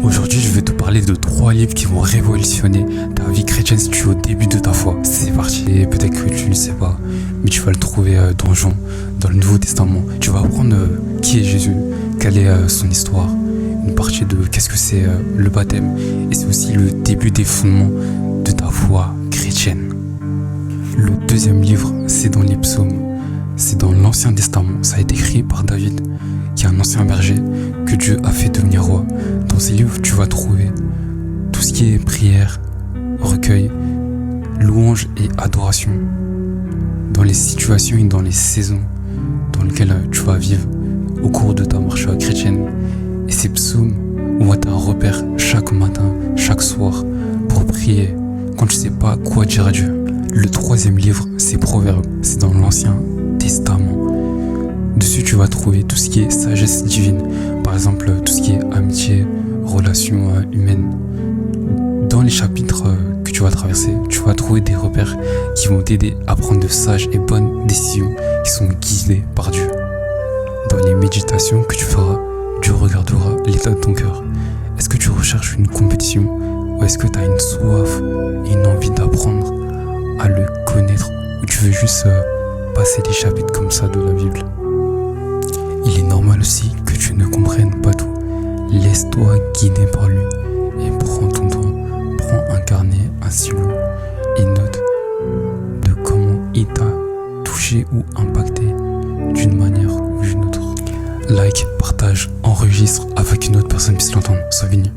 Aujourd'hui, je vais te parler de 3 livres qui vont révolutionner ta vie chrétienne si tu es au début de ta foi. C'est parti. Et peut-être que tu ne sais pas, mais tu vas le trouver dans Jean, dans le Nouveau Testament. Tu vas apprendre qui est Jésus, quelle est son histoire, une partie de qu'est-ce que c'est le baptême. Et c'est aussi le début des fondements de ta foi chrétienne. Le deuxième livre, c'est dans les psaumes. C'est dans l'Ancien Testament. Ça a été écrit par David, qui est un ancien berger que Dieu a fait devenir roi. Dans ces livres, tu vas trouver tout ce qui est prière, recueil, louange et adoration. Dans les situations et dans les saisons dans lesquelles tu vas vivre au cours de ta marche chrétienne. Et ces psaumes vont être un repère chaque matin, chaque soir, pour prier quand tu ne sais pas quoi dire à Dieu. Le troisième livre, c'est Proverbes. C'est dans l'Ancien Testament. Dessus, tu vas trouver tout ce qui est sagesse divine. Par exemple, tout ce qui est amitié, relations humaines. Dans les chapitres que tu vas traverser, tu vas trouver des repères qui vont t'aider à prendre de sages et bonnes décisions qui sont guidées par Dieu. Dans les méditations que tu feras, Dieu regardera l'état de ton cœur. Est-ce que tu recherches une compétition ou est-ce que tu as une soif et une envie d'apprendre à le connaître, ou tu veux juste passer des chapitres comme ça de la Bible? Il est normal aussi que tu ne comprennes pas tout. Laisse-toi guider par lui et prends ton temps. Prends un carnet, un stylo et note de comment il t'a touché ou impacté d'une manière ou d'une autre. Like, partage, enregistre afin qu'une autre personne puisse l'entendre. Sois béni.